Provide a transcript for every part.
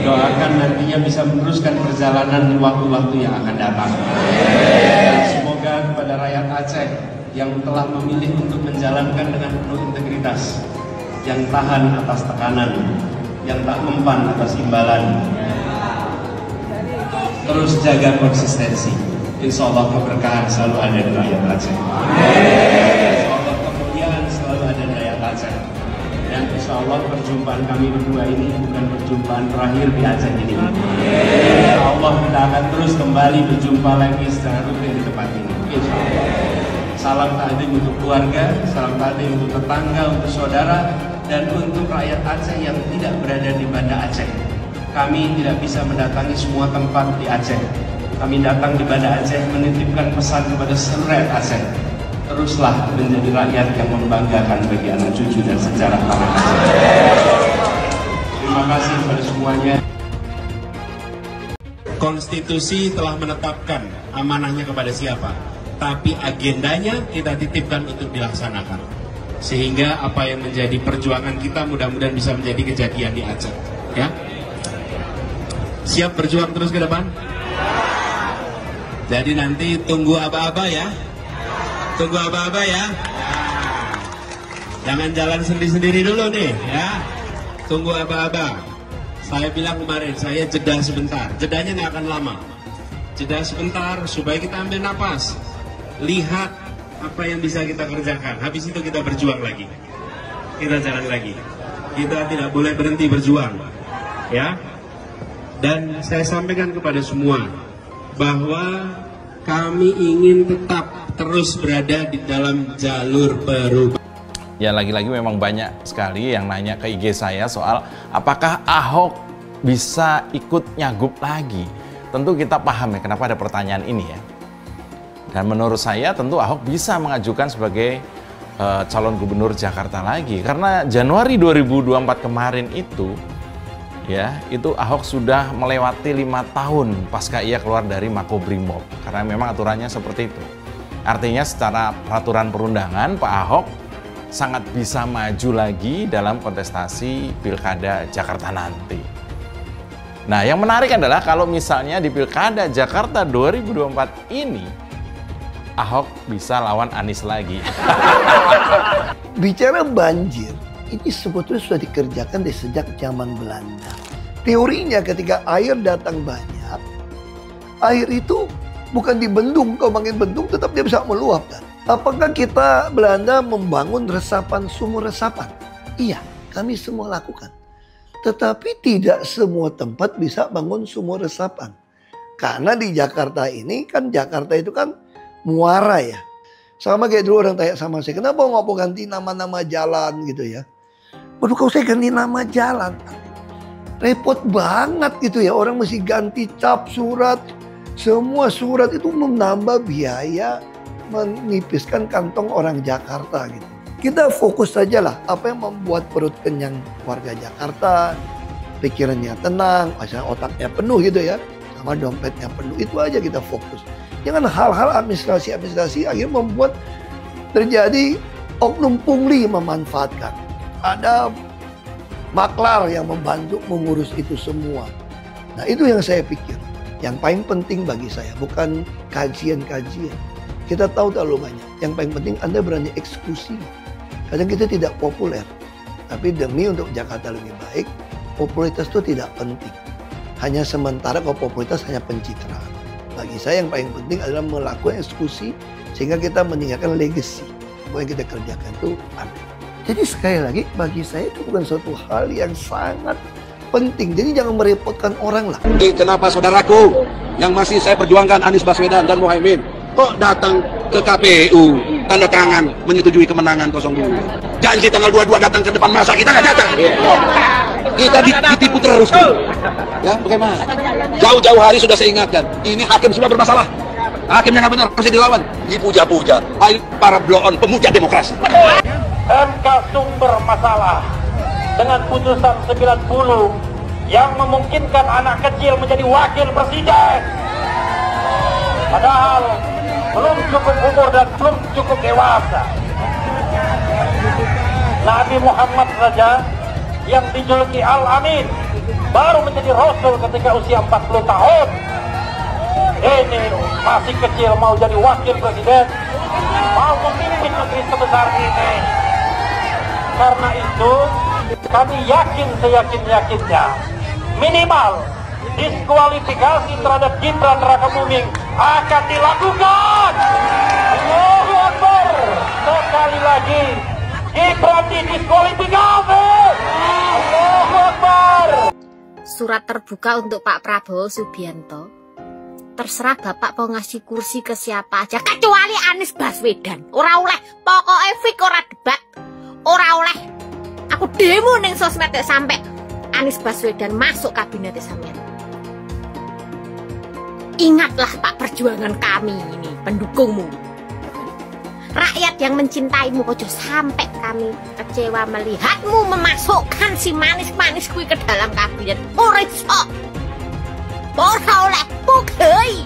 Doakan nantinya bisa meneruskan perjalanan di waktu-waktu yang akan datang. Dan semoga kepada rakyat Aceh yang telah memilih untuk menjalankan dengan penuh integritas, yang tahan atas tekanan, yang tak mempan atas imbalan, terus jaga konsistensi. Insya Allah keberkahan selalu ada di rakyat Aceh. Insya Allah kemuliaan selalu ada di rakyat Aceh. Dan insya Allah perjumpaan kami berdua ini bukan perjumpaan terakhir di Aceh ini. Insya Allah kita akan terus kembali berjumpa lagi secara rutin di tempat ini. Insya Allah. Salam takdim untuk keluarga, salam takdim untuk tetangga, untuk saudara, dan untuk rakyat Aceh yang tidak berada di Banda Aceh. Kami tidak bisa mendatangi semua tempat di Aceh. Kami datang di Banda Aceh menitipkan pesan kepada seluruh rakyat Aceh. Teruslah menjadi rakyat yang membanggakan bagi anak cucu dan sejarah tanah Aceh. Terima kasih kepada semuanya. Konstitusi telah menetapkan amanahnya kepada siapa, tapi agendanya kita titipkan untuk dilaksanakan. Sehingga apa yang menjadi perjuangan kita mudah-mudahan bisa menjadi kejadian di Aceh. Ya, siap berjuang terus ke depan? Jadi nanti tunggu aba-aba ya. Tunggu aba-aba ya. Jangan jalan sendiri-sendiri dulu nih ya. Tunggu aba-aba. Saya bilang kemarin, saya jeda sebentar. Jedanya nggak akan lama. Jeda sebentar supaya kita ambil napas. Lihat apa yang bisa kita kerjakan. Habis itu kita berjuang lagi. Kita jalan lagi. Kita tidak boleh berhenti berjuang. Ya. Dan saya sampaikan kepada semua bahwa kami ingin tetap terus berada di dalam jalur perubahan. Ya, lagi-lagi memang banyak sekali yang nanya ke IG saya soal apakah Ahok bisa ikut nyagup lagi. Tentu kita paham ya kenapa ada pertanyaan ini ya. Dan menurut saya tentu Ahok bisa mengajukan sebagai calon gubernur Jakarta lagi. Karena Januari 2024 kemarin itu ya, itu Ahok sudah melewati 5 tahun pasca ia keluar dari Makobrimob. Karena memang aturannya seperti itu. Artinya secara peraturan perundangan Pak Ahok sangat bisa maju lagi dalam kontestasi Pilkada Jakarta nanti. Nah, yang menarik adalah kalau misalnya di Pilkada Jakarta 2024 ini Ahok bisa lawan Anies lagi. Bicara banjir, ini sebetulnya sudah dikerjakan dari sejak zaman Belanda. Teorinya ketika air datang banyak, air itu bukan dibendung. Kalau makin bendung tetap dia bisa meluap kan. Apakah kita Belanda membangun resapan, sumur resapan? Iya, kami semua lakukan. Tetapi tidak semua tempat bisa bangun sumur resapan. Karena di Jakarta ini kan, Jakarta itu kan muara ya. Sama kayak dulu orang tanya sama saya, kenapa nggak mau ganti nama-nama jalan gitu ya. Waduh, kalau saya ganti nama jalan, repot banget gitu ya. Orang mesti ganti cap, surat. Semua surat itu menambah biaya, menipiskan kantong orang Jakarta gitu. Kita fokus saja lah apa yang membuat perut kenyang warga Jakarta, pikirannya tenang, asal otaknya penuh gitu ya, sama dompetnya penuh. Itu aja kita fokus. Jangan hal-hal administrasi akhirnya membuat terjadi oknum pungli memanfaatkan. Ada maklar yang membantu mengurus itu semua. Nah, itu yang saya pikir. Yang paling penting bagi saya bukan kajian-kajian. Kita tahu terlalu banyak. Yang paling penting Anda berani eksekusi. Kadang kita tidak populer. Tapi demi untuk Jakarta lebih baik, popularitas itu tidak penting. Hanya sementara kalau popularitas hanya pencitraan. Bagi saya yang paling penting adalah melakukan eksekusi sehingga kita meninggalkan legacy. Apa yang kita kerjakan itu ada. Jadi sekali lagi bagi saya itu bukan suatu hal yang sangat penting. Jadi jangan merepotkan orang lah. Kenapa saudaraku yang masih saya perjuangkan Anies Baswedan dan Muhaimin kok datang ke KPU tanda tangan menyetujui kemenangan 02. Janji tanggal 22 datang ke depan masa, kita nggak datang. Kita ditipu terus. Ya, bagaimana? Jauh-jauh hari sudah saya ingatkan, ini hakim sudah bermasalah. Hakim yang nggak benar harus dilawan, dipuja-puja. Para blow-on pemuja demokrasi. MK sumber masalah dengan putusan 90 yang memungkinkan anak kecil menjadi wakil presiden. Padahal belum cukup umur dan belum cukup dewasa. Nabi Muhammad saja yang dijuluki Al-Amin baru menjadi rasul ketika usia 40 tahun. Ini masih kecil mau jadi wakil presiden, mau memimpin negeri sebesar ini. Karena itu kami yakin seyakin-yakinnya minimal diskualifikasi terhadap Gibran Rakabuming akan dilakukan. Allahu Akbar. Sekali lagi Gibran didiskualifikasi. Allahu Akbar. Surat terbuka untuk Pak Prabowo Subianto. Terserah Bapak mau ngasih kursi ke siapa aja kecuali Anies Baswedan. Ora oleh, pokoknya fik ora debat. Ora oleh. Aku demo ning sosmed sampai Anies Baswedan masuk kabinet sampean. Ingatlah Pak, perjuangan kami ini pendukungmu. Rakyat yang mencintaimu, ojo sampai kami kecewa melihatmu memasukkan si manis-manis kui ke dalam kabinet. Ora iso. Ora oleh, pugei.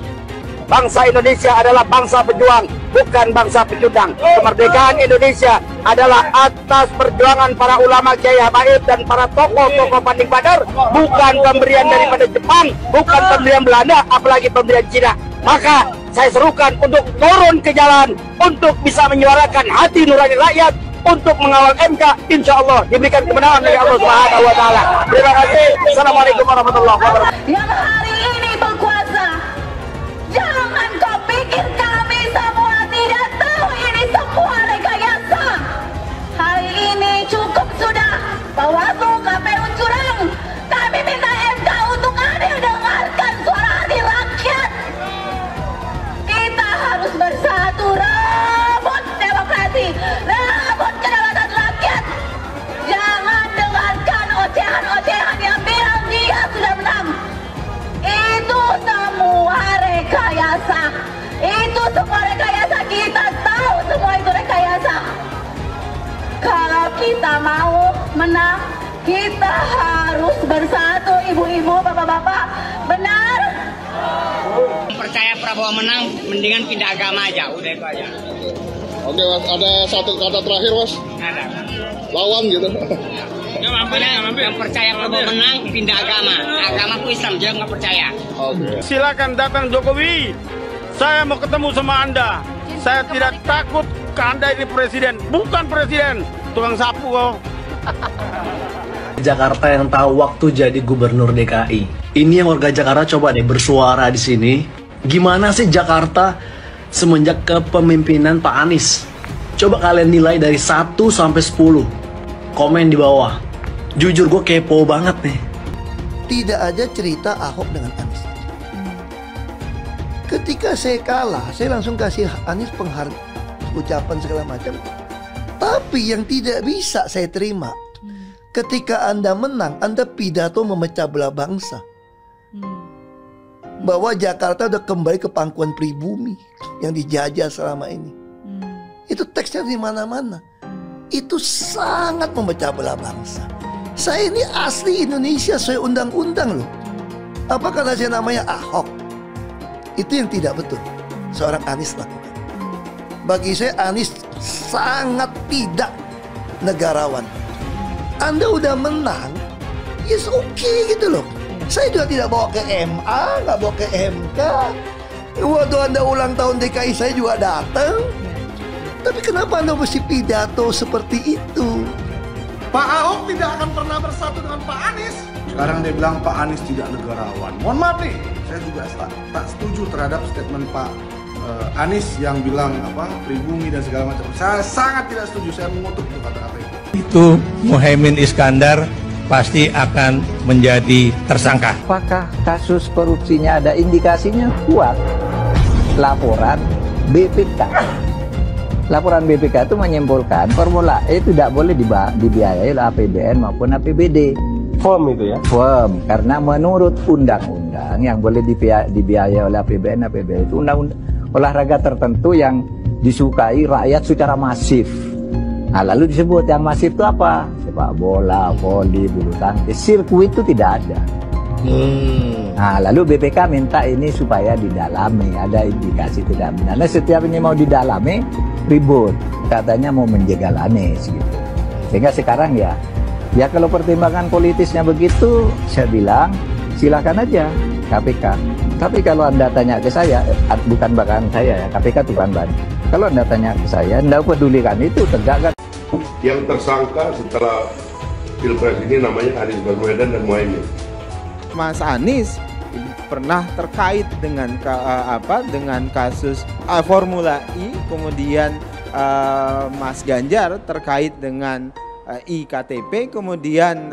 Bangsa Indonesia adalah bangsa pejuang, bukan bangsa pecundang. Kemerdekaan Indonesia adalah atas perjuangan para ulama, kiai habaib dan para tokoh-tokoh panding badar, bukan pemberian daripada Jepang, bukan pemberian Belanda, apalagi pemberian Cina. Maka saya serukan untuk turun ke jalan, untuk bisa menyuarakan hati nurani rakyat, untuk mengawal MK. Insya Allah diberikan kemenangan dari Allah Subhanahu Wa Taala. Terima kasih. Assalamualaikum warahmatullahi wabarakatuh. Yang hari ini berkuasa, jangan kau pikir kami semua tidak tahu ini semua rekayasa. Hari ini cukup sudah, Bawaslu, KPU curang. Kami minta MK untuk adil, dengarkan suara hati rakyat. Kita harus bersatu, rebut demokrasi, rebut kedaulatan rakyat. Jangan dengarkan ocehan-ocehan yang bilang dia sudah menang. Itu semua rekayasa. Itu semua rekayasa. Kita tahu semua itu rekayasa. Kalau kita mau menang, kita harus bersatu, ibu-ibu, bapak-bapak. Benar? Percaya Prabowo menang, mendingan pindah agama aja. Udah itu aja. Oke Mas, ada satu kata terakhir Mas? Ada. Lawan gitu. Yang percaya Prabowo menang, pindah agama. Agamaku Islam, dia nggak percaya. Oke. Silakan datang Jokowi. Saya mau ketemu sama Anda. Saya tidak takut ke Anda ini presiden. Bukan presiden, tukang sapu kok. Jakarta yang tahu waktu jadi gubernur DKI. Ini yang warga Jakarta coba deh bersuara di sini. Gimana sih Jakarta semenjak kepemimpinan Pak Anies? Coba kalian nilai dari 1 sampai 10. Komen di bawah. Jujur gue kepo banget nih. Tidak ada cerita Ahok dengan Anies. Ketika saya kalah, saya langsung kasih Anies penghargaan, ucapan segala macam. Tapi yang tidak bisa saya terima, ketika Anda menang, Anda pidato memecah belah bangsa. Bahwa Jakarta udah kembali ke pangkuan pribumi yang dijajah selama ini. Itu teksnya di mana-mana. Itu sangat memecah belah bangsa. Saya ini asli Indonesia sesuai undang-undang loh. Apa karena saya namanya Ahok? Itu yang tidak betul seorang Anies lakukan. Bagi saya Anies sangat tidak negarawan. Anda udah menang, yes okay gitu loh. Saya juga tidak bawa ke MA, nggak bawa ke MK. Waktu Anda ulang tahun DKI saya juga datang. Tapi kenapa Anda mesti pidato seperti itu? Pak Ahok tidak akan pernah bersatu dengan Pak Anies. Sekarang dia bilang Pak Anies tidak negarawan. Mohon maaf nih, saya juga tak setuju terhadap statement Pak Anies yang bilang pribumi dan segala macam. Saya sangat tidak setuju, saya mengutuk itu kata-kata itu. Itu Muhaimin Iskandar pasti akan menjadi tersangka. Apakah kasus korupsinya ada indikasinya kuat? Laporan BPK. Laporan BPK itu menyimpulkan Formula E tidak boleh dibiayai oleh APBN maupun APBD. Firm itu ya? Firm, karena menurut undang-undang yang boleh dibiayai oleh APBN, APBD itu undang-undang olahraga tertentu yang disukai rakyat secara masif. Nah, lalu disebut yang masif itu apa? Sepak bola, voli, bulu tangkis, sirkuit itu tidak ada. Nah, lalu BPK minta ini supaya didalami, ada indikasi tidak benar. Nah, setiap ini mau didalami, ribut. Katanya mau menjegal Anies gitu. Sehingga sekarang ya Ya kalau pertimbangan politisnya begitu, saya bilang silakan aja KPK. Tapi kalau Anda tanya ke saya, bukan bahkan saya ya, KPK itu bukan bahan. Kalau Anda tanya ke saya, Anda pedulikan itu tegakkan. Yang tersangka setelah Pilpres ini namanya Anies Baswedan dan Muhaimin. Mas Anies pernah terkait dengan dengan kasus Formula E, kemudian Mas Ganjar terkait dengan iktp, kemudian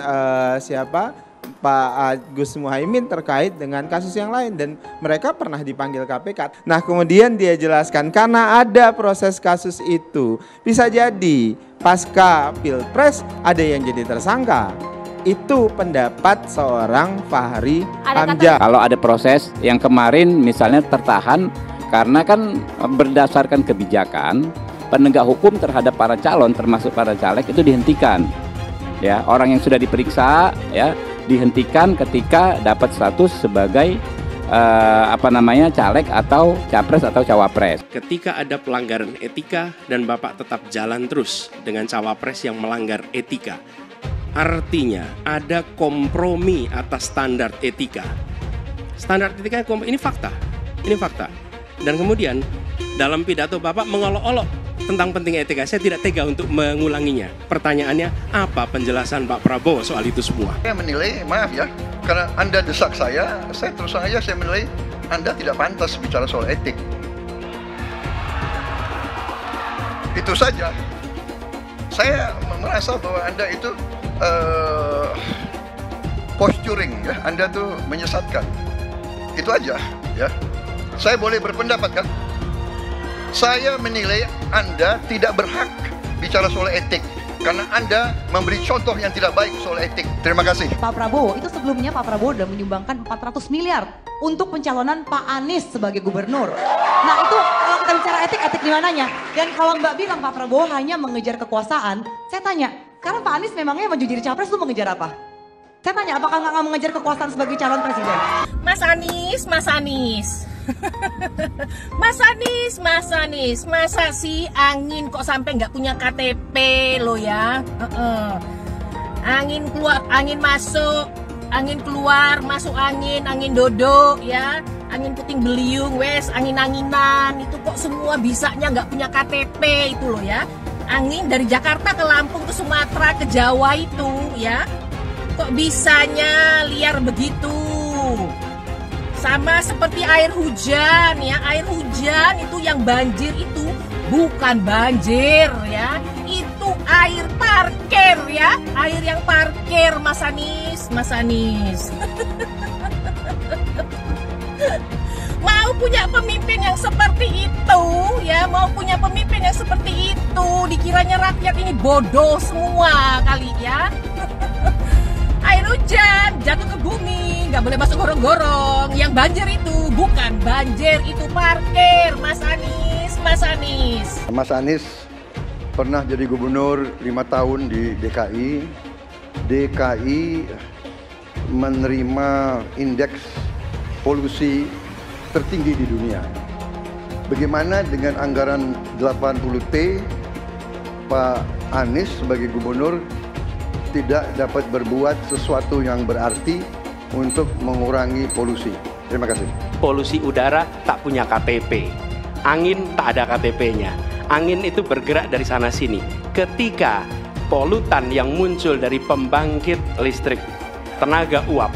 Pak Gus Muhaimin terkait dengan kasus yang lain, dan mereka pernah dipanggil KPK. Nah kemudian dia jelaskan karena ada proses kasus itu, bisa jadi pasca Pilpres ada yang jadi tersangka. Itu pendapat seorang Fahri Hamzah. Kalau ada proses yang kemarin misalnya tertahan karena kan berdasarkan kebijakan penegak hukum terhadap para calon termasuk para caleg itu dihentikan. Ya, orang yang sudah diperiksa ya dihentikan ketika dapat status sebagai caleg atau capres atau cawapres. Ketika ada pelanggaran etika dan Bapak tetap jalan terus dengan cawapres yang melanggar etika, artinya ada kompromi atas standar etika. Standar etika ini fakta, Dan kemudian dalam pidato Bapak mengolok-olok tentang pentingnya etika. Saya tidak tega untuk mengulanginya. Pertanyaannya, apa penjelasan Pak Prabowo soal itu semua? Saya menilai, maaf ya, karena Anda desak saya terus terang aja saya menilai Anda tidak pantas bicara soal etik. Itu saja. Saya merasa bahwa Anda itu posturing ya, Anda tuh menyesatkan. Itu aja ya. Saya boleh berpendapat kan? Saya menilai Anda tidak berhak bicara soal etik karena Anda memberi contoh yang tidak baik soal etik. Terima kasih. Pak Prabowo, itu sebelumnya Pak Prabowo sudah menyumbangkan 400 miliar untuk pencalonan Pak Anies sebagai gubernur. Nah itu kalau kita bicara etik di mananya? Dan kalau Mbak bilang Pak Prabowo hanya mengejar kekuasaan, saya tanya, sekarang Pak Anies memangnya maju jadi capres itu mengejar apa? Saya tanya, apakah nggak mengejar kekuasaan sebagai calon presiden? Mas Anies. Mas Anies, masa sih angin kok sampai nggak punya KTP lo ya? Angin keluar, angin masuk, angin keluar, masuk angin dodo ya, angin puting beliung, wes angin-anginan itu kok semua bisanya nggak punya KTP itu lo ya? Angin dari Jakarta ke Lampung ke Sumatera ke Jawa itu ya, kok bisanya liar begitu? Sama seperti air hujan ya, air hujan itu yang banjir itu bukan banjir ya, itu air parkir ya, air yang parkir Mas Anies. Mau punya pemimpin yang seperti itu ya, mau punya pemimpin yang seperti itu, dikiranya rakyat ini bodoh semua kali ya. Air hujan jatuh ke bumi, nggak boleh masuk gorong-gorong. Yang banjir itu bukan banjir, itu parkir, Mas Anies. Mas Anies pernah jadi gubernur 5 tahun di DKI. DKI menerima indeks polusi tertinggi di dunia. Bagaimana dengan anggaran 80T, Pak Anies sebagai gubernur tidak dapat berbuat sesuatu yang berarti untuk mengurangi polusi. Terima kasih. Polusi udara tak punya KTP, angin tak ada KTP-nya. Angin itu bergerak dari sana sini. Ketika polutan yang muncul dari pembangkit listrik tenaga uap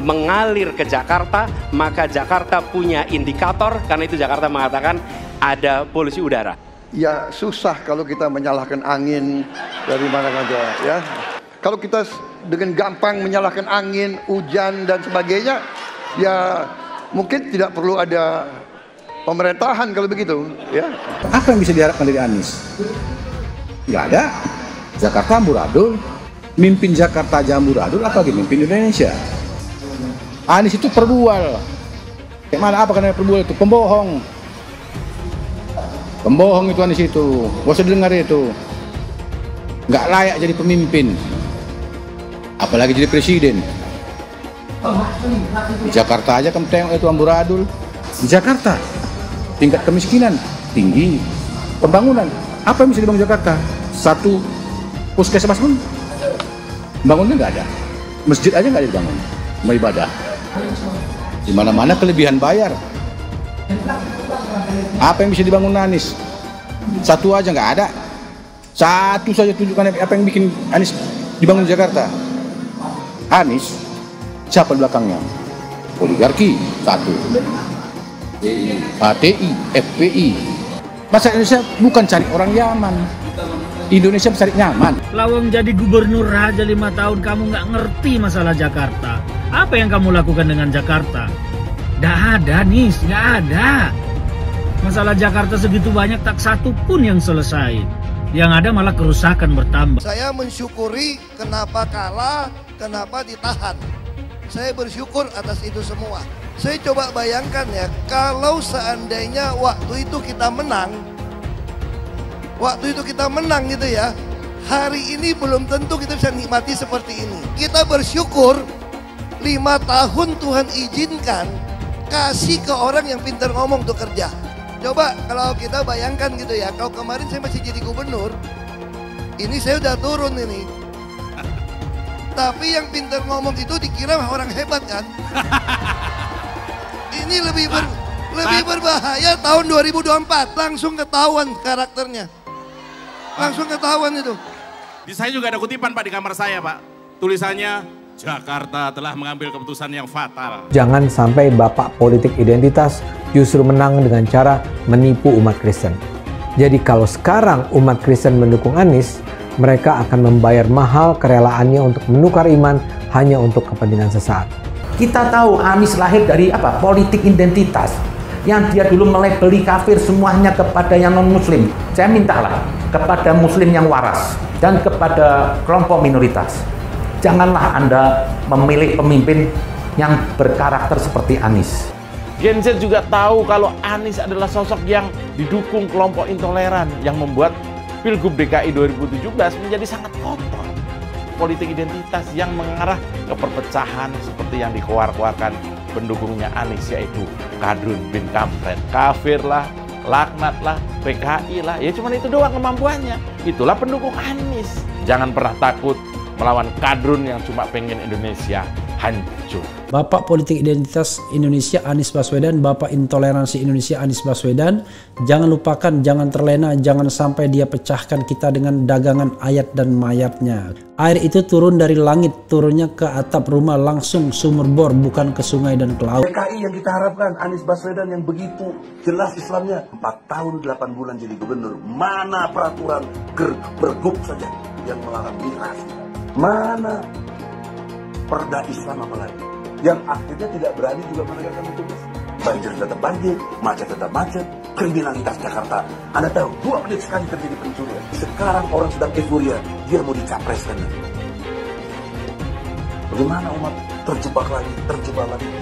mengalir ke Jakarta, maka Jakarta punya indikator, karena itu Jakarta mengatakan ada polusi udara. Ya susah kalau kita menyalahkan angin dari mana saja ya. Kalau kita dengan gampang menyalahkan angin, hujan dan sebagainya, ya mungkin tidak perlu ada pemerintahan kalau begitu ya. Apa yang bisa diharapkan dari Anies? Nggak ada. Jakarta amburadul, mimpin Jakarta aja amburadul, apalagi mimpin Indonesia. Anies itu perbual. Kayak mana apa karena perbual itu? Pembohong. Pembohong itu Anies itu. Gak usah dengar itu. Nggak layak jadi pemimpin. Apalagi jadi presiden. Di Jakarta aja kamu tengok itu amburadul. Di Jakarta tingkat kemiskinan tinggi. Pembangunan apa yang bisa dibangun Jakarta? Satu puskesmas pun Bangunnya nggak ada. Masjid aja nggak ada dibangun. Mau ibadah. Di mana-mana kelebihan bayar. Apa yang bisa dibangun Anies? Satu aja nggak ada. Satu saja tunjukkan apa yang bikin Anies dibangun di Jakarta. Anies, siapa di belakangnya? Oligarki, satu. HTI, FPI. Masa Indonesia bukan cari orang Yaman. Indonesia cari nyaman. Lawang jadi gubernur aja 5 tahun kamu nggak ngerti masalah Jakarta. Apa yang kamu lakukan dengan Jakarta? Nggak ada, Nis, nggak ada. Masalah Jakarta segitu banyak tak satu pun yang selesai. Yang ada malah kerusakan bertambah. Saya mensyukuri kenapa kalah, kenapa ditahan. Saya bersyukur atas itu semua. Saya coba bayangkan ya, kalau seandainya waktu itu kita menang, gitu ya, hari ini belum tentu kita bisa nikmati seperti ini. Kita bersyukur 5 tahun Tuhan izinkan kasih ke orang yang pintar ngomong untuk kerja. Coba kalau kita bayangkan gitu ya, kalau kemarin saya masih jadi gubernur, ini saya udah turun ini. Tapi yang pintar ngomong itu dikira orang hebat kan? Ini lebih berbahaya tahun 2024, langsung ketahuan karakternya. Langsung ketahuan itu. Di saya juga ada kutipan Pak di kamar saya Pak. Tulisannya, Jakarta telah mengambil keputusan yang fatal. Jangan sampai bapak politik identitas justru menang dengan cara menipu umat Kristen. Jadi kalau sekarang umat Kristen mendukung Anies, mereka akan membayar mahal kerelaannya untuk menukar iman hanya untuk kepentingan sesaat. Kita tahu Anies lahir dari apa? Politik identitas. Yang dia dulu melabeli kafir semuanya kepada yang non-muslim. Saya mintalah kepada muslim yang waras dan kepada kelompok minoritas. Janganlah Anda memilih pemimpin yang berkarakter seperti Anies. Gen Z juga tahu kalau Anies adalah sosok yang didukung kelompok intoleran yang membuat Pilgub DKI 2017 menjadi sangat kotor. Politik identitas yang mengarah ke perpecahan seperti yang dikeluarkan pendukungnya Anies, yaitu Kadrun bin Kampret. Kafir lah, laknat lah, PKI lah, ya cuman itu doang kemampuannya. Itulah pendukung Anies. Jangan pernah takut melawan kadrun yang cuma pengen Indonesia hancur. Bapak politik identitas Indonesia Anies Baswedan, Bapak intoleransi Indonesia Anies Baswedan. Jangan lupakan, jangan terlena, jangan sampai dia pecahkan kita dengan dagangan ayat dan mayatnya. Air itu turun dari langit, turunnya ke atap rumah langsung sumur bor, bukan ke sungai dan ke laut. PKI yang kita harapkan, Anies Baswedan yang begitu jelas Islamnya, 4 tahun 8 bulan jadi gubernur. Mana peraturan bergub saja yang melarang miras? Mana perda Islam apalagi? Yang akhirnya tidak berani juga menegakkan hukum. Banjir tetap banjir, macet tetap macet, kriminalitas Jakarta. Anda tahu, 2 menit sekali terjadi pencurian. Sekarang orang sedang euforia, dia mau dicapreskan. Bagaimana umat terjebak lagi,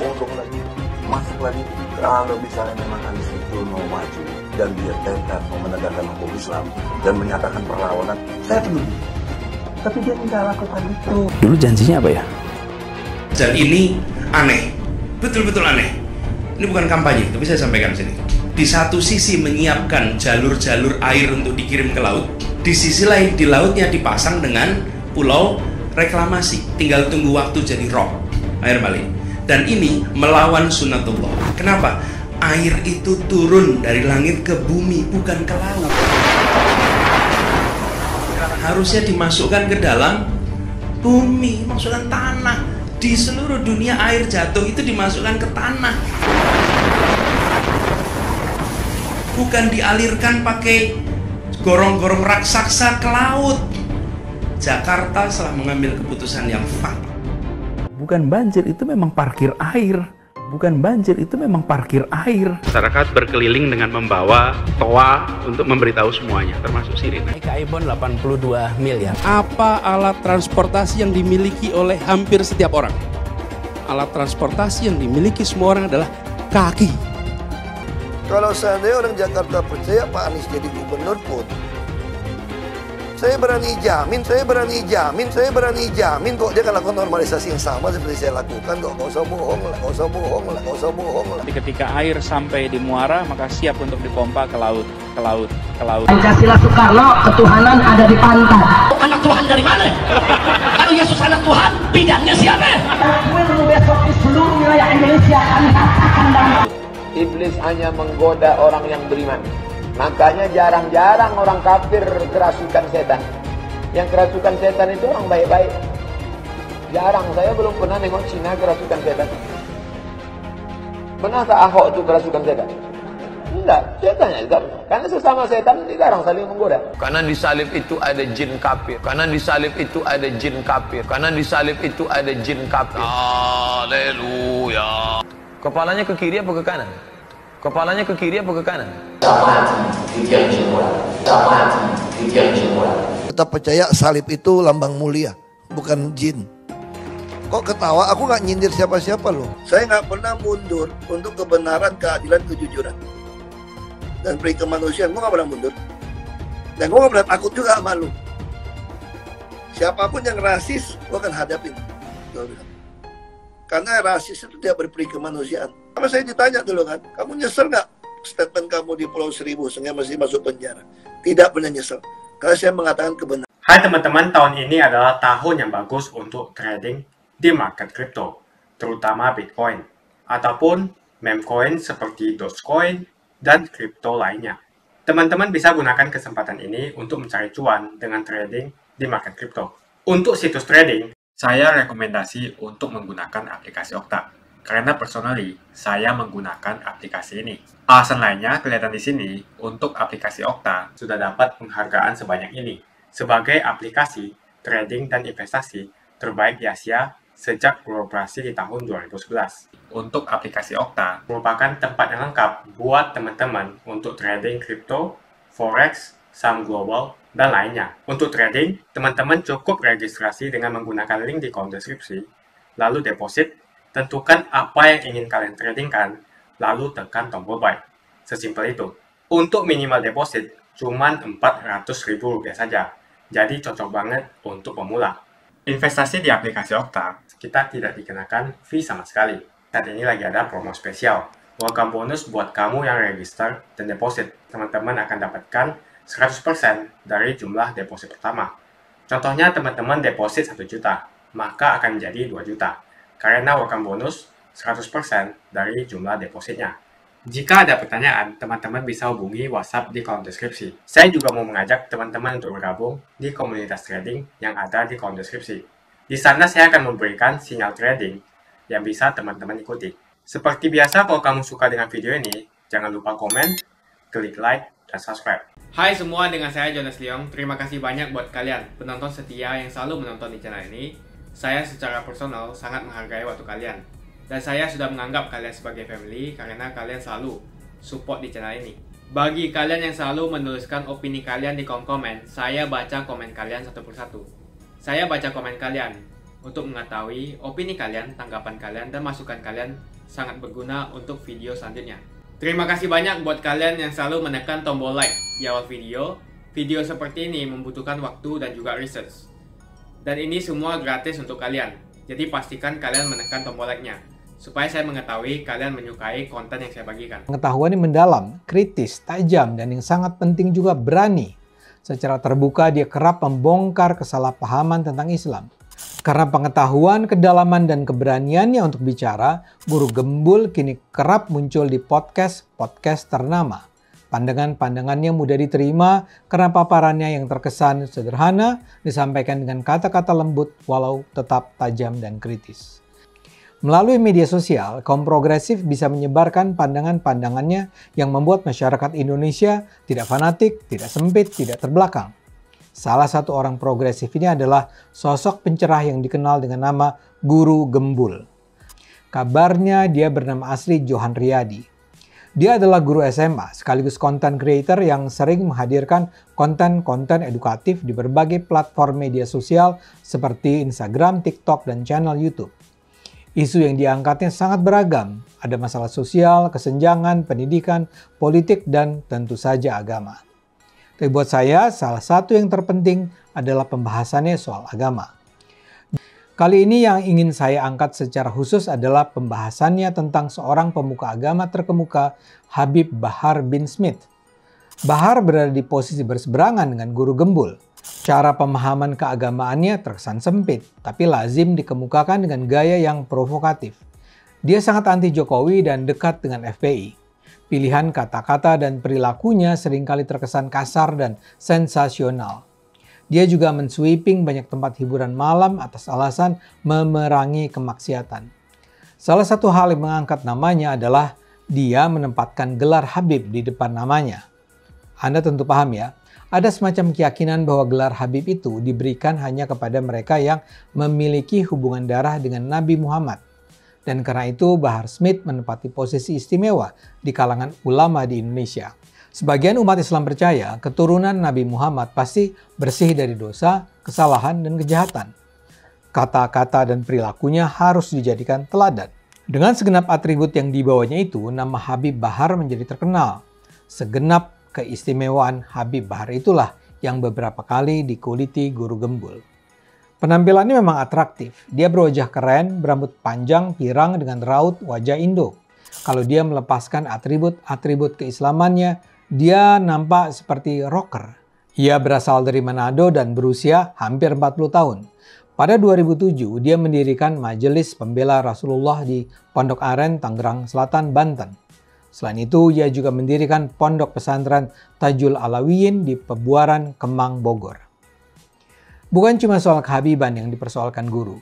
bodoh lagi, masuk lagi. Kalau misalnya memang Anies itu mau maju dan dia tekad mau menegakkan hukum Islam dan menyatakan perlawanan, saya peduli. Tapi dia tidak lakukan itu. Dulu janjinya apa ya? Dan ini aneh, betul-betul aneh. Ini bukan kampanye, tapi saya sampaikan sini. Di satu sisi menyiapkan jalur-jalur air untuk dikirim ke laut, di sisi lain di lautnya dipasang dengan pulau reklamasi. Tinggal tunggu waktu jadi rob, air balik. Dan ini melawan sunatullah. Kenapa? Air itu turun dari langit ke bumi, bukan ke laut. Harusnya dimasukkan ke dalam bumi, masukkan tanah. Di seluruh dunia air jatuh itu dimasukkan ke tanah, bukan dialirkan pakai gorong-gorong raksasa ke laut. Jakarta telah mengambil keputusan yang fatal. Bukan banjir, itu memang parkir air. Bukan banjir, itu memang parkir air. Masyarakat berkeliling dengan membawa toa untuk memberitahu semuanya, termasuk sirine. DKI Bond 82 miliar. Apa alat transportasi yang dimiliki oleh hampir setiap orang? Alat transportasi yang dimiliki semua orang adalah kaki. Kalau seandainya orang Jakarta percaya Pak Anies jadi gubernur pun, Saya berani jamin kok dia akan lakukan normalisasi yang sama seperti saya lakukan kok. Nggak usah bohong lah. Ketika air sampai di muara, maka siap untuk dipompa ke laut. Pancasila Soekarno, ketuhanan ada di pantai. Anak Tuhan dari mana? Kalau Yesus anak Tuhan, bidangnya siapa? Besok di seluruh wilayah Indonesia kami katakan damai. Iblis hanya menggoda orang yang beriman. Makanya jarang-jarang orang kafir kerasukan setan. Yang kerasukan setan itu orang baik-baik. Jarang, saya belum pernah nengok Cina kerasukan setan. Pernah tak Ahok itu kerasukan setan? Enggak, setannya juga. Karena sesama setan dilarang saling menggoda. Karena di salib itu ada jin kafir. Haleluya. Kepalanya ke kiri apa ke kanan? Tetap percaya salib itu lambang mulia, bukan jin. Kok ketawa? Aku nggak nyindir siapa-siapa loh. Saya nggak pernah mundur untuk kebenaran, keadilan, kejujuran. Dan peri kemanusiaan, gue nggak pernah mundur. Dan gue nggak pernah takut juga sama lu. Siapapun yang rasis, gue akan hadapin. Karena rasis itu tidak berperi kemanusiaan. Sama saya ditanya dulu kan, kamu nyesel nggak statement kamu di Pulau Seribu sehingga masih masuk penjara? Tidak pernah nyesel. Karena saya mengatakan kebenaran. Hai teman-teman, tahun ini adalah tahun yang bagus untuk trading di market crypto, terutama Bitcoin, ataupun meme coin seperti Dogecoin dan kripto lainnya. Teman-teman bisa gunakan kesempatan ini untuk mencari cuan dengan trading di market crypto. Untuk situs trading, saya rekomendasi untuk menggunakan aplikasi Okta. Karena personally, saya menggunakan aplikasi ini. Alasan lainnya kelihatan di sini, untuk aplikasi Okta sudah dapat penghargaan sebanyak ini sebagai aplikasi trading dan investasi terbaik di Asia sejak beroperasi di tahun 2011. Untuk aplikasi Okta merupakan tempat yang lengkap buat teman-teman untuk trading kripto, forex, saham global, dan lainnya. Untuk trading, teman-teman cukup registrasi dengan menggunakan link di kolom deskripsi, lalu deposit, tentukan apa yang ingin kalian tradingkan, lalu tekan tombol buy. Sesimpel itu. Untuk minimal deposit, cuman Rp400.000 saja, jadi cocok banget untuk pemula. Investasi di aplikasi Okta, kita tidak dikenakan fee sama sekali. Saat ini lagi ada promo spesial. Welcome bonus buat kamu yang register dan deposit. Teman-teman akan dapatkan 100% dari jumlah deposit pertama. Contohnya teman-teman deposit 1 juta, maka akan menjadi 2 juta. Karena welcome bonus 100% dari jumlah depositnya. Jika ada pertanyaan, teman-teman bisa hubungi WhatsApp di kolom deskripsi. Saya juga mau mengajak teman-teman untuk bergabung di komunitas trading yang ada di kolom deskripsi. Di sana saya akan memberikan sinyal trading yang bisa teman-teman ikuti. Seperti biasa, kalau kamu suka dengan video ini, jangan lupa komen, klik like, dan subscribe. Hai semua, dengan saya Jonas Leong. Terima kasih banyak buat kalian, penonton setia yang selalu menonton di channel ini. Saya secara personal sangat menghargai waktu kalian. Dan saya sudah menganggap kalian sebagai family karena kalian selalu support di channel ini. Bagi kalian yang selalu menuliskan opini kalian di kolom komen, saya baca komen kalian satu persatu. Saya baca komen kalian untuk mengetahui opini kalian, tanggapan kalian, dan masukan kalian sangat berguna untuk video selanjutnya. Terima kasih banyak buat kalian yang selalu menekan tombol like di awal video. Video seperti ini membutuhkan waktu dan juga research. Dan ini semua gratis untuk kalian. Jadi pastikan kalian menekan tombol like-nya, supaya saya mengetahui kalian menyukai konten yang saya bagikan. Pengetahuan yang mendalam, kritis, tajam, dan yang sangat penting juga berani. Secara terbuka dia kerap membongkar kesalahpahaman tentang Islam. Karena pengetahuan, kedalaman, dan keberaniannya untuk bicara, Guru Gembul kini kerap muncul di podcast ternama. Pandangan-pandangannya mudah diterima karena paparannya yang terkesan sederhana, disampaikan dengan kata-kata lembut walau tetap tajam dan kritis. Melalui media sosial, kaum progresif bisa menyebarkan pandangan-pandangannya yang membuat masyarakat Indonesia tidak fanatik, tidak sempit, tidak terbelakang. Salah satu orang progresif ini adalah sosok pencerah yang dikenal dengan nama Guru Gembul. Kabarnya dia bernama asli Johan Riyadi. Dia adalah guru SMA sekaligus content creator yang sering menghadirkan konten-konten edukatif di berbagai platform media sosial seperti Instagram, TikTok, dan channel YouTube. Isu yang diangkatnya sangat beragam, ada masalah sosial, kesenjangan, pendidikan, politik, dan tentu saja agama. Tapi buat saya, salah satu yang terpenting adalah pembahasannya soal agama. Kali ini yang ingin saya angkat secara khusus adalah pembahasannya tentang seorang pemuka agama terkemuka, Habib Bahar bin Smith. Bahar berada di posisi berseberangan dengan Guru Gembul. Cara pemahaman keagamaannya terkesan sempit, tapi lazim dikemukakan dengan gaya yang provokatif. Dia sangat anti Jokowi dan dekat dengan FPI. Pilihan kata-kata dan perilakunya seringkali terkesan kasar dan sensasional. Dia juga mensweeping banyak tempat hiburan malam atas alasan memerangi kemaksiatan. Salah satu hal yang mengangkat namanya adalah dia menempatkan gelar Habib di depan namanya. Anda tentu paham ya, ada semacam keyakinan bahwa gelar Habib itu diberikan hanya kepada mereka yang memiliki hubungan darah dengan Nabi Muhammad. Dan karena itu Bahar Smith menempati posisi istimewa di kalangan ulama di Indonesia. Sebagian umat Islam percaya keturunan Nabi Muhammad pasti bersih dari dosa, kesalahan, dan kejahatan. Kata-kata dan perilakunya harus dijadikan teladan. Dengan segenap atribut yang dibawanya itu, nama Habib Bahar menjadi terkenal. Segenap keistimewaan Habib Bahar itulah yang beberapa kali dikuliti Guru Gembul. Penampilannya memang atraktif. Dia berwajah keren, berambut panjang, pirang dengan raut wajah Indo. Kalau dia melepaskan atribut-atribut keislamannya, dia nampak seperti rocker. Ia berasal dari Manado dan berusia hampir 40 tahun. Pada 2007, dia mendirikan Majelis Pembela Rasulullah di Pondok Aren, Tangerang Selatan, Banten. Selain itu, ia juga mendirikan Pondok Pesantren Tajul Alawiyin di Pebuaran, Kemang, Bogor. Bukan cuma soal kehabiban yang dipersoalkan Guru.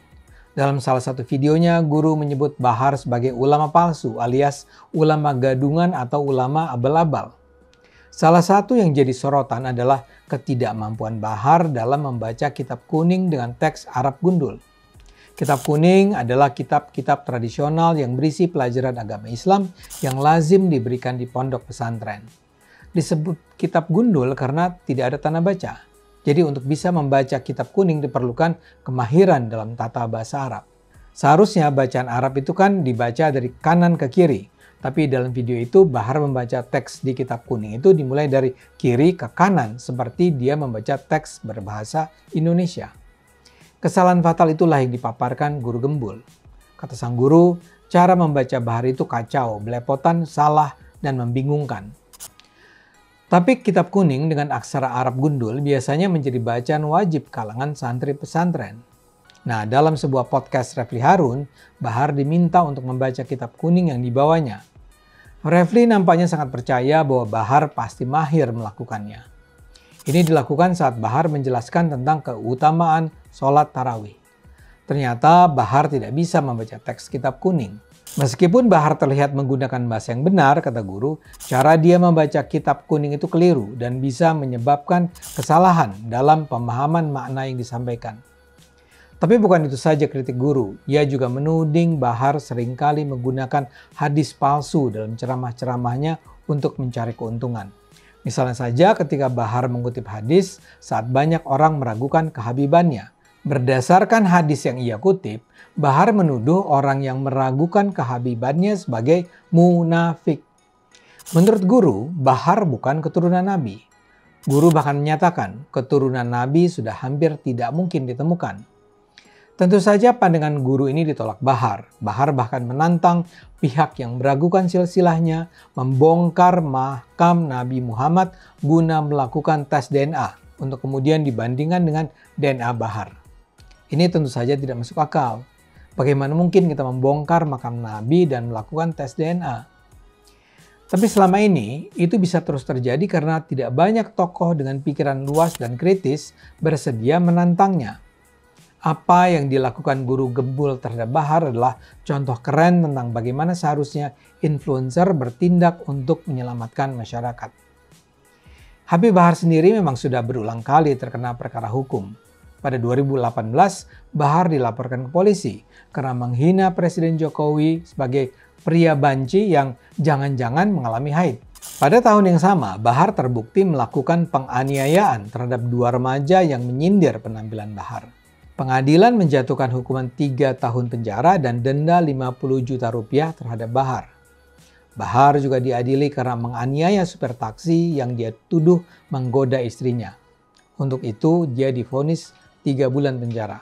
Dalam salah satu videonya, Guru menyebut Bahar sebagai ulama palsu alias ulama gadungan atau ulama abal-abal. Salah satu yang jadi sorotan adalah ketidakmampuan Bahar dalam membaca kitab kuning dengan teks Arab gundul. Kitab kuning adalah kitab-kitab tradisional yang berisi pelajaran agama Islam yang lazim diberikan di pondok pesantren. Disebut kitab gundul karena tidak ada tanda baca. Jadi untuk bisa membaca kitab kuning diperlukan kemahiran dalam tata bahasa Arab. Seharusnya bacaan Arab itu kan dibaca dari kanan ke kiri. Tapi dalam video itu Bahar membaca teks di kitab kuning itu dimulai dari kiri ke kanan seperti dia membaca teks berbahasa Indonesia. Kesalahan fatal itulah yang dipaparkan Guru Gembul. Kata sang guru, cara membaca Bahar itu kacau, belepotan, salah, dan membingungkan. Tapi kitab kuning dengan aksara Arab gundul biasanya menjadi bacaan wajib kalangan santri pesantren. Nah, dalam sebuah podcast Refli Harun, Bahar diminta untuk membaca kitab kuning yang dibawanya. Refli nampaknya sangat percaya bahwa Bahar pasti mahir melakukannya. Ini dilakukan saat Bahar menjelaskan tentang keutamaan sholat tarawih. Ternyata Bahar tidak bisa membaca teks kitab kuning. Meskipun Bahar terlihat menggunakan bahasa yang benar, kata guru, cara dia membaca kitab kuning itu keliru dan bisa menyebabkan kesalahan dalam pemahaman makna yang disampaikan. Tapi bukan itu saja kritik guru, ia juga menuding Bahar seringkali menggunakan hadis palsu dalam ceramah-ceramahnya untuk mencari keuntungan. Misalnya saja ketika Bahar mengutip hadis saat banyak orang meragukan kehabibannya. Berdasarkan hadis yang ia kutip, Bahar menuduh orang yang meragukan kehabibannya sebagai munafik. Menurut guru, Bahar bukan keturunan Nabi. Guru bahkan menyatakan keturunan Nabi sudah hampir tidak mungkin ditemukan. Tentu saja pandangan guru ini ditolak Bahar. Bahar bahkan menantang pihak yang meragukan silsilahnya membongkar makam Nabi Muhammad guna melakukan tes DNA untuk kemudian dibandingkan dengan DNA Bahar. Ini tentu saja tidak masuk akal. Bagaimana mungkin kita membongkar makam Nabi dan melakukan tes DNA? Tapi selama ini, itu bisa terus terjadi karena tidak banyak tokoh dengan pikiran luas dan kritis bersedia menantangnya. Apa yang dilakukan Guru Gembul terhadap Bahar adalah contoh keren tentang bagaimana seharusnya influencer bertindak untuk menyelamatkan masyarakat. Habib Bahar sendiri memang sudah berulang kali terkena perkara hukum. Pada 2018, Bahar dilaporkan ke polisi karena menghina Presiden Jokowi sebagai pria banci yang jangan-jangan mengalami haid. Pada tahun yang sama, Bahar terbukti melakukan penganiayaan terhadap 2 remaja yang menyindir penampilan Bahar. Pengadilan menjatuhkan hukuman 3 tahun penjara dan denda 50 juta rupiah terhadap Bahar. Bahar juga diadili karena menganiaya supir taksi yang dia tuduh menggoda istrinya. Untuk itu, dia divonis 3 bulan penjara.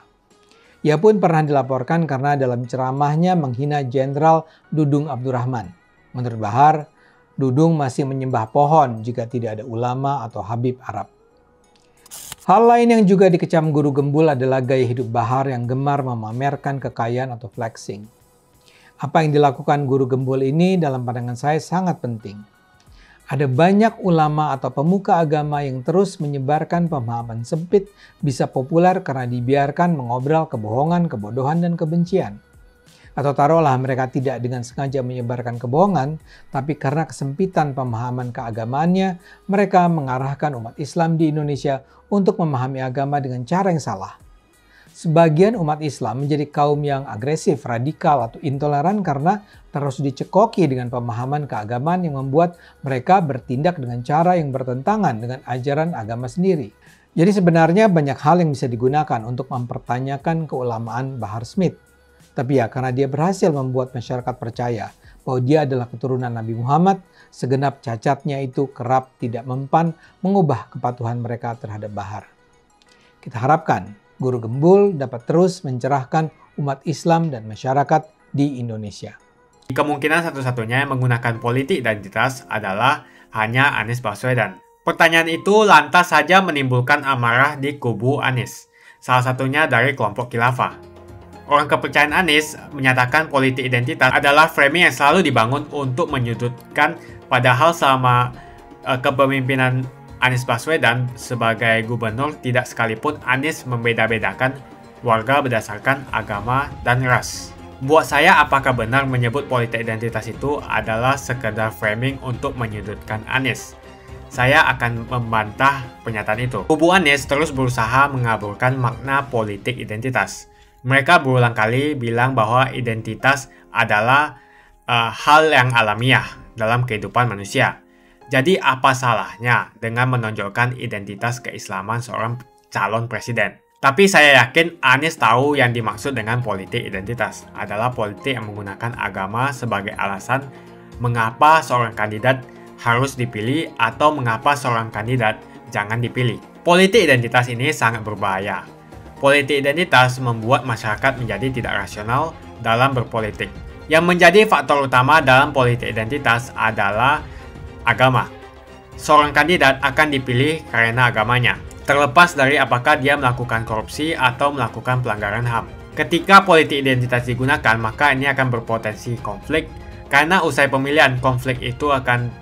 Ia pun pernah dilaporkan karena dalam ceramahnya menghina Jenderal Dudung Abdurrahman. Menurut Bahar, Dudung masih menyembah pohon jika tidak ada ulama atau Habib Arab. Hal lain yang juga dikecam Guru Gembul adalah gaya hidup Bahar yang gemar memamerkan kekayaan atau flexing. Apa yang dilakukan Guru Gembul ini dalam pandangan saya sangat penting. Ada banyak ulama atau pemuka agama yang terus menyebarkan pemahaman sempit bisa populer karena dibiarkan mengobrol kebohongan, kebodohan, dan kebencian. Atau taruhlah mereka tidak dengan sengaja menyebarkan kebohongan, tapi karena kesempitan pemahaman keagamaannya, mereka mengarahkan umat Islam di Indonesia untuk memahami agama dengan cara yang salah. Sebagian umat Islam menjadi kaum yang agresif, radikal, atau intoleran karena terus dicekoki dengan pemahaman keagamaan yang membuat mereka bertindak dengan cara yang bertentangan dengan ajaran agama sendiri. Jadi sebenarnya banyak hal yang bisa digunakan untuk mempertanyakan keulamaan Bahar Smith. Tapi ya karena dia berhasil membuat masyarakat percaya bahwa dia adalah keturunan Nabi Muhammad, segenap cacatnya itu kerap tidak mempan mengubah kepatuhan mereka terhadap Bahar. Kita harapkan Guru Gembul dapat terus mencerahkan umat Islam dan masyarakat di Indonesia. Kemungkinan satu-satunya yang menggunakan politik identitas adalah hanya Anies Baswedan. Pertanyaan itu lantas saja menimbulkan amarah di kubu Anies, salah satunya dari kelompok khilafah. Orang kepercayaan Anies menyatakan politik identitas adalah framing yang selalu dibangun untuk menyudutkan, padahal selama kepemimpinan Anies Baswedan sebagai gubernur tidak sekalipun Anies membeda-bedakan warga berdasarkan agama dan ras. Buat saya, apakah benar menyebut politik identitas itu adalah sekedar framing untuk menyudutkan Anies? Saya akan membantah pernyataan itu. Kubu Anies terus berusaha mengaburkan makna politik identitas. Mereka berulang kali bilang bahwa identitas adalah hal yang alamiah dalam kehidupan manusia. Jadi apa salahnya dengan menonjolkan identitas keislaman seorang calon presiden? Tapi saya yakin Anies tahu yang dimaksud dengan politik identitas adalah politik yang menggunakan agama sebagai alasan mengapa seorang kandidat harus dipilih atau mengapa seorang kandidat jangan dipilih. Politik identitas ini sangat berbahaya. Politik identitas membuat masyarakat menjadi tidak rasional dalam berpolitik. Yang menjadi faktor utama dalam politik identitas adalah agama. Seorang kandidat akan dipilih karena agamanya, terlepas dari apakah dia melakukan korupsi atau melakukan pelanggaran HAM. Ketika politik identitas digunakan, maka ini akan berpotensi konflik, karena usai pemilihan, konflik itu akan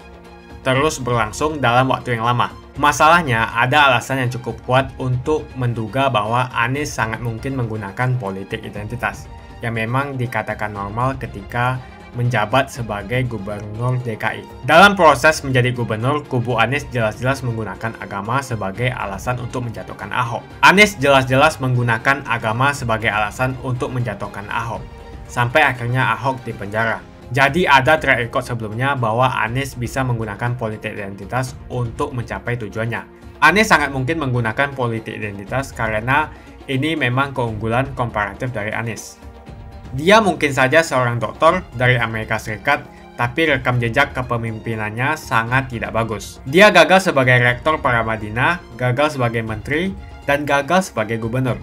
terus berlangsung dalam waktu yang lama. Masalahnya, ada alasan yang cukup kuat untuk menduga bahwa Anies sangat mungkin menggunakan politik identitas, yang memang dikatakan normal ketika menjabat sebagai gubernur DKI. Dalam proses menjadi gubernur, kubu Anies jelas-jelas menggunakan agama sebagai alasan untuk menjatuhkan Ahok. Anies jelas-jelas menggunakan agama sebagai alasan untuk menjatuhkan Ahok, sampai akhirnya Ahok dipenjara. Jadi ada track record sebelumnya bahwa Anies bisa menggunakan politik identitas untuk mencapai tujuannya. Anies sangat mungkin menggunakan politik identitas karena ini memang keunggulan komparatif dari Anies. Dia mungkin saja seorang doktor dari Amerika Serikat, tapi rekam jejak kepemimpinannya sangat tidak bagus. Dia gagal sebagai rektor Paramadina, gagal sebagai menteri, dan gagal sebagai gubernur.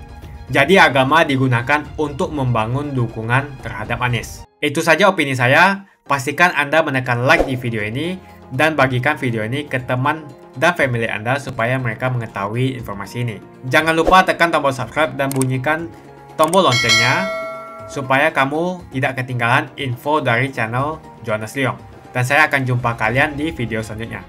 Jadi agama digunakan untuk membangun dukungan terhadap Anies. Itu saja opini saya. Pastikan Anda menekan like di video ini dan bagikan video ini ke teman dan family Anda supaya mereka mengetahui informasi ini. Jangan lupa tekan tombol subscribe dan bunyikan tombol loncengnya supaya kamu tidak ketinggalan info dari channel Jonas Leong. Dan saya akan jumpa kalian di video selanjutnya.